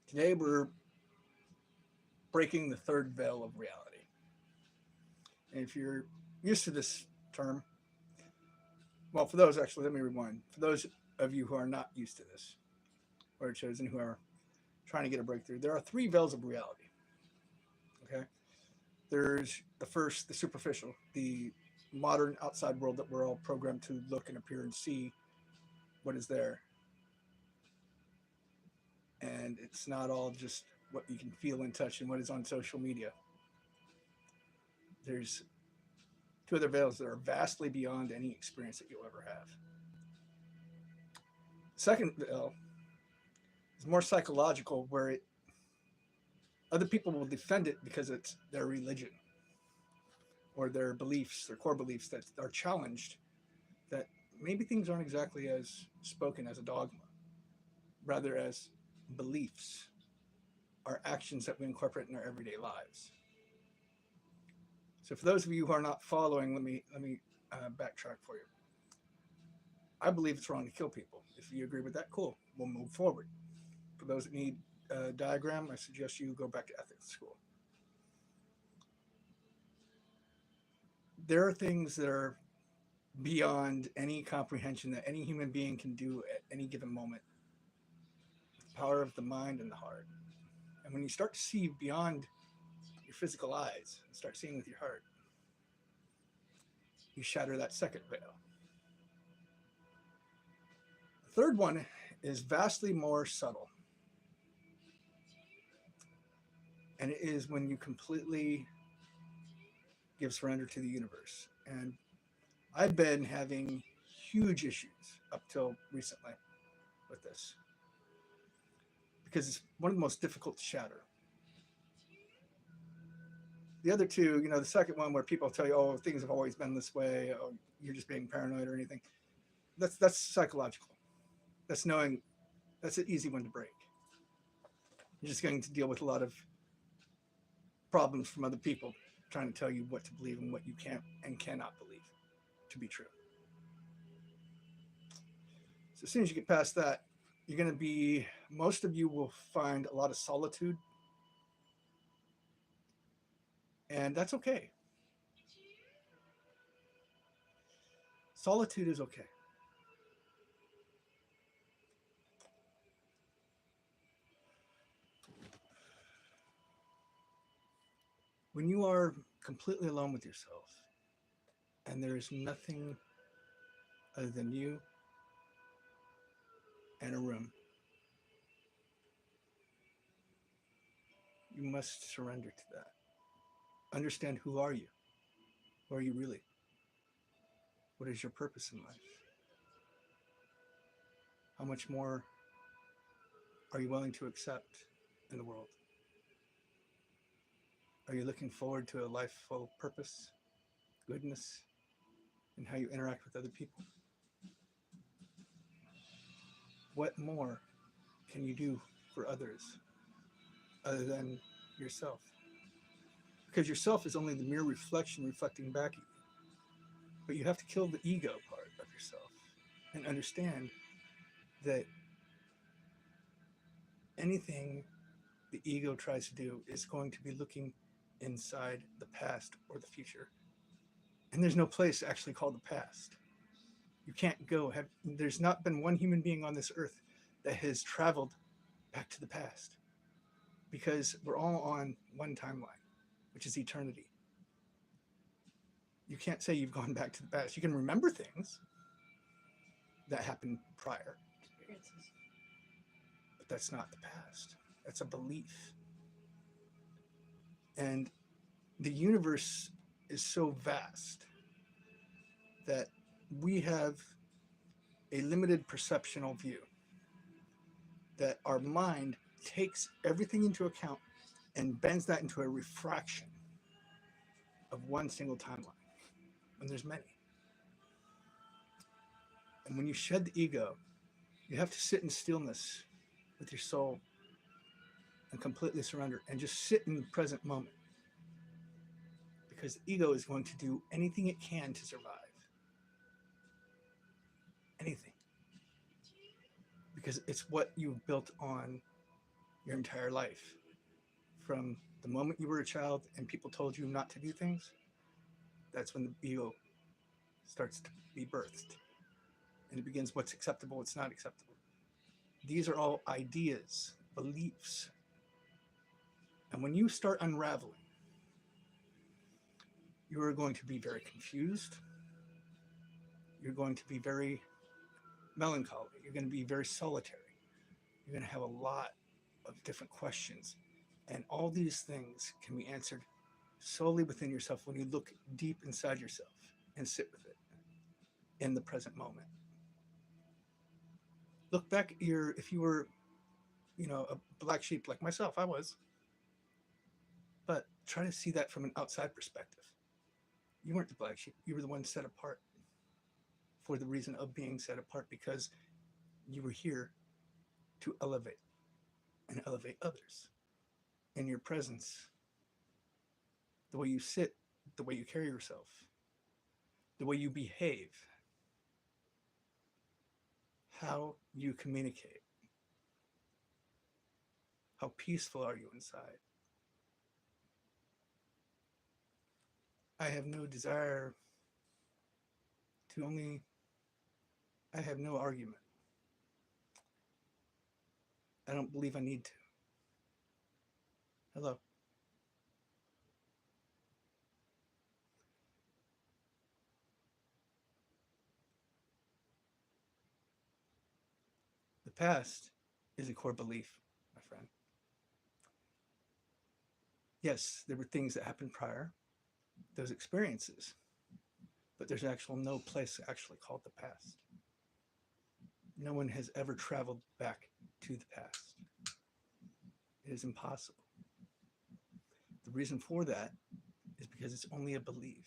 Today we're breaking the third veil of reality. And if you're used to this term, well, for those actually, let me rewind. For those of you who are not used to this, or chosen who are trying to get a breakthrough, there are three veils of reality. Okay, there's the first, the superficial, the modern outside world that we're all programmed to look and appear and see what is there, and it's not all just what you can feel and touch and what is on social media. There's two other veils that are vastly beyond any experience that you'll ever have. The second veil is more psychological, where other people will defend it because it's their religion or their beliefs, their core beliefs that are challenged. That maybe things aren't exactly as spoken as a dogma, rather as beliefs, are actions that we incorporate in our everyday lives. So, for those of you who are not following, let me backtrack for you. I believe it's wrong to kill people. If you agree with that, cool. We'll move forward. For those that need a diagram, I suggest you go back to ethics school. There are things that are beyond any comprehension that any human being can do at any given moment. The power of the mind and the heart. And when you start to see beyond your physical eyes and start seeing with your heart, you shatter that second veil. The third one is vastly more subtle. And it is when you completely give surrender to the universe. And I've been having huge issues up till recently with this because it's one of the most difficult to shatter. The other two, the second one where people tell you, "Oh, things have always been this way. Oh, you're just being paranoid or anything." That's psychological. That's knowing that's an easy one to break. You're just going to deal with a lot of problems from other people trying to tell you what to believe and what you can't and cannot believe to be true. So as soon as you get past that, you're going to be, most of you will find a lot of solitude, and that's okay. Solitude is okay. When you are completely alone with yourself and there is nothing other than you and a room, you must surrender to that. Understand, who are you? Who are you really? What is your purpose in life? How much more are you willing to accept in the world? Are you looking forward to a life full of purpose, goodness, and how you interact with other people? What more can you do for others other than yourself? Because yourself is only the mere reflection reflecting back at you. But you have to kill the ego part of yourself and understand that anything the ego tries to do is going to be looking inside the past or the future. And there's no place actually called the past. You can't go. There's not been one human being on this earth that has traveled back to the past because we're all on one timeline, which is eternity. You can't say you've gone back to the past. You can remember things that happened prior, Experiences. but that's not the past. That's a belief. And the universe is so vast that we have a limited perceptional view, that our mind takes everything into account and bends that into a refraction of one single timeline when there's many. And when you shed the ego, you have to sit in stillness with your soul and completely surrender and just sit in the present moment, because the ego is going to do anything it can to survive. Anything. Because it's what you've built on your entire life. From the moment you were a child and people told you not to do things, that's when the ego starts to be birthed. And it begins what's acceptable, what's not acceptable. These are all ideas, beliefs. And when you start unraveling, you are going to be very confused. You're going to be very melancholy. You're going to be very solitary. You're going to have a lot of different questions. And all these things can be answered solely within yourself when you look deep inside yourself and sit with it in the present moment. Look back at if you were, a black sheep like myself, I was, but try to see that from an outside perspective. You weren't the black sheep. You were the one set apart for the reason of being set apart because you were here to elevate and elevate others. In your presence, the way you sit, the way you carry yourself, the way you behave, how you communicate, how peaceful are you inside. I have no desire to only, I have no argument. I don't believe I need to. Hello. The past is a core belief, my friend. Yes, there were things that happened prior, those experiences, but there's no place actually called the past. No one has ever traveled back to the past. It is impossible. The reason for that is because it's only a belief.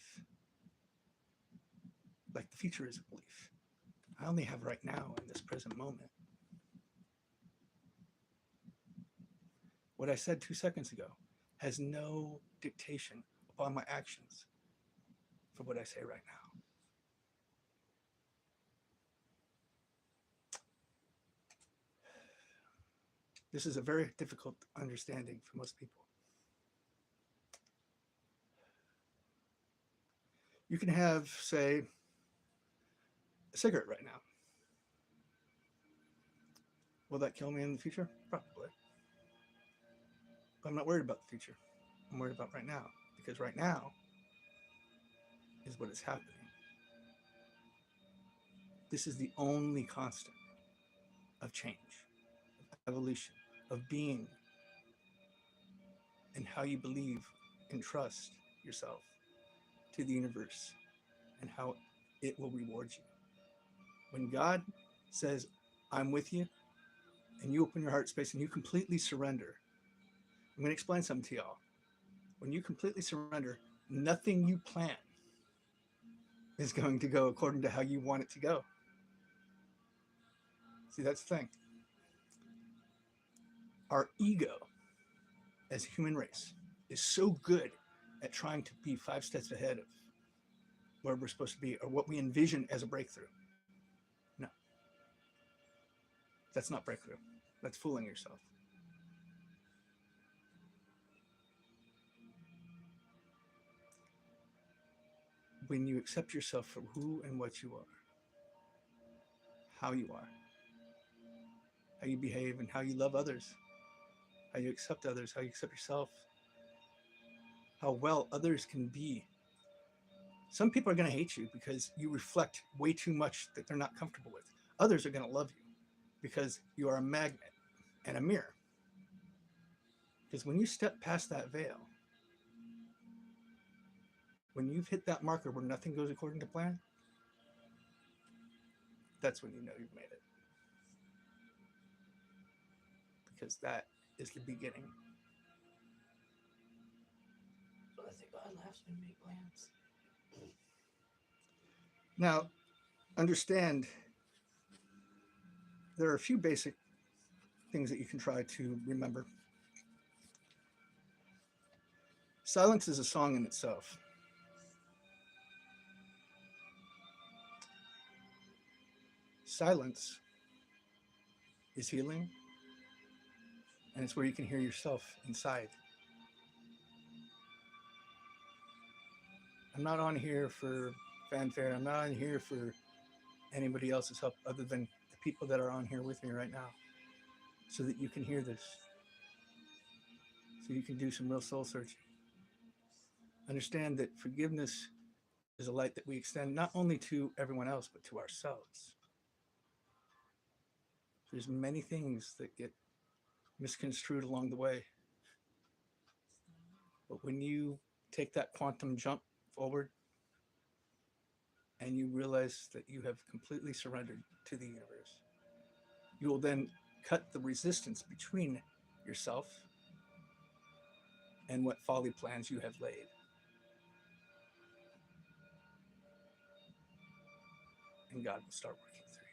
Like the future is a belief. I only have right now in this present moment. What I said 2 seconds ago has no dictation upon my actions for what I say right now. This is a very difficult understanding for most people. You can have, say, a cigarette right now. Will that kill me in the future? Probably. But I'm not worried about the future. I'm worried about right now, because right now is what is happening. This is the only constant of change, of evolution, of being, and how you believe and trust yourself to the universe and how it will reward you. When God says, I'm with you, and you open your heart space and you completely surrender, I'm going to explain something to y'all. When you completely surrender, nothing you plan is going to go according to how you want it to go. See, that's the thing. Our ego as a human race is so good at trying to be 5 steps ahead of where we're supposed to be or what we envision as a breakthrough. No, that's not breakthrough. That's fooling yourself. When you accept yourself for who and what you are, how you are, how you behave and how you love others, how you accept others, how you accept yourself, how well others can be. Some people are going to hate you because you reflect way too much that they're not comfortable with. Others are going to love you because you are a magnet and a mirror. Because when you step past that veil, when you've hit that marker where nothing goes according to plan, that's when you know you've made it. Because that is the beginning. So I think God laughs when we make plans. Now, understand there are a few basic things that you can try to remember. Silence is a song in itself. Silence is healing And it's where you can hear yourself inside. I'm not on here for fanfare. I'm not on here for anybody else's help other than the people that are on here with me right now, so that you can hear this, so you can do some real soul searching. Understand that forgiveness is a light that we extend not only to everyone else, but to ourselves. There's many things that get misconstrued along the way. But when you take that quantum jump forward and you realize that you have completely surrendered to the universe, you will then cut the resistance between yourself and what folly plans you have laid. And God will start working through you.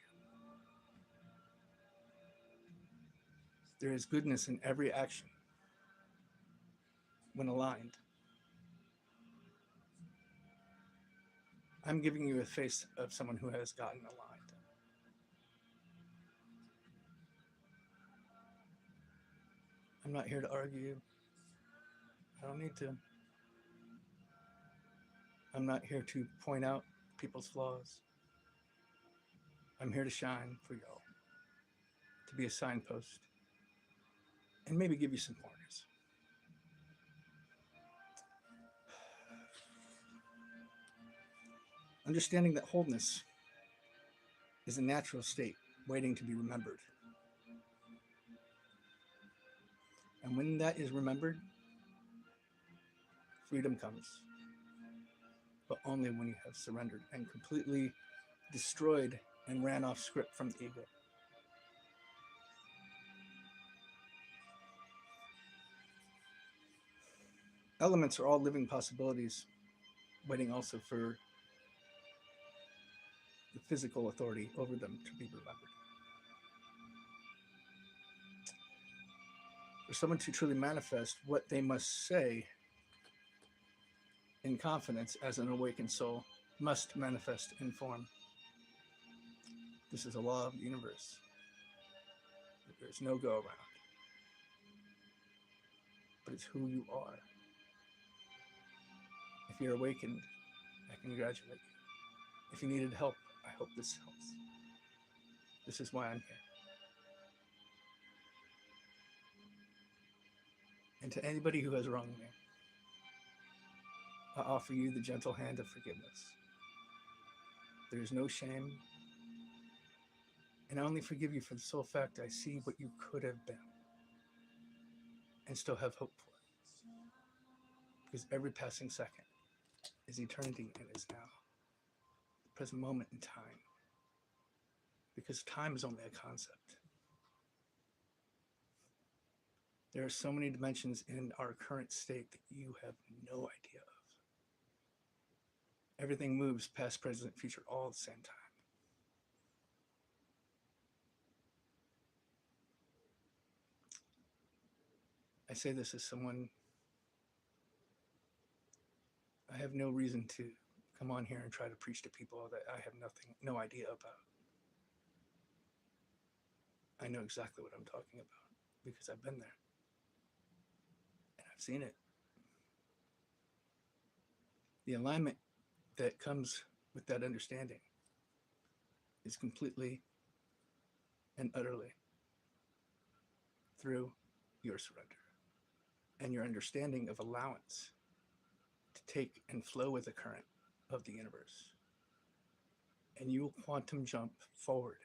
There is goodness in every action when aligned. I'm giving you a face of someone who has gotten aligned. I'm not here to argue. I don't need to. I'm not here to point out people's flaws. I'm here to shine for y'all, to be a signpost, and maybe give you some pointers. Understanding that wholeness is a natural state waiting to be remembered. And when that is remembered, freedom comes. But only when you have surrendered and completely destroyed and ran off script from the ego. Elements are all living possibilities, waiting also for the physical authority over them to be remembered. For someone to truly manifest, what they must say in confidence as an awakened soul must manifest in form. This is a law of the universe. There's no go around. But it's who you are. If you're awakened, I congratulate you. If you needed help, I hope this helps. This is why I'm here. And to anybody who has wronged me, I offer you the gentle hand of forgiveness. There is no shame, and I only forgive you for the sole fact I see what you could have been and still have hope for it. Because every passing second is eternity and is now, the present moment in time. Because time is only a concept. There are so many dimensions in our current state that you have no idea of. Everything moves past, present, future all at the same time. I say this as someone, I have no reason to come on here and try to preach to people that I have no idea about. I know exactly what I'm talking about because I've been there and I've seen it. The alignment that comes with that understanding is completely and utterly through your surrender and your understanding of allowance to take and flow with the current of the universe. And you will quantum jump forward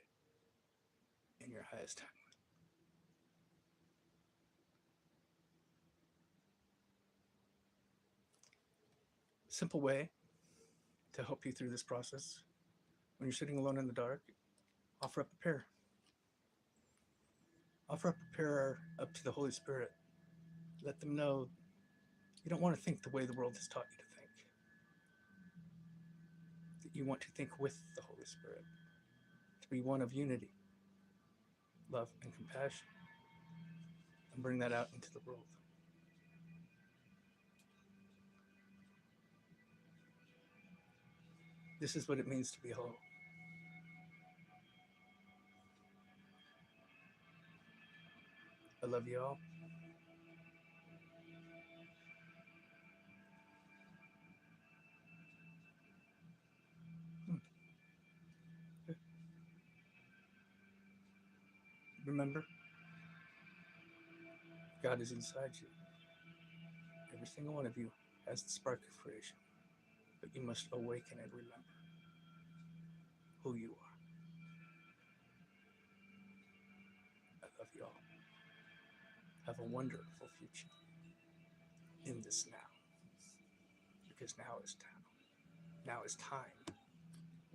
in your highest time. Simple way to help you through this process. When you're sitting alone in the dark, offer up a prayer. Offer up a prayer up to the Holy Spirit. Let them know you don't want to think the way the world has taught you to think. That you want to think with the Holy Spirit. To be one of unity, love, and compassion. And bring that out into the world. This is what it means to be whole. I love you all. Remember, God is inside you. Every single one of you has the spark of creation, but you must awaken and remember who you are. I love you all. Have a wonderful future in this now, because now is time. Now is time.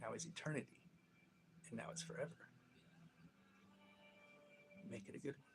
Now is eternity. And now it's forever. Make it a good one.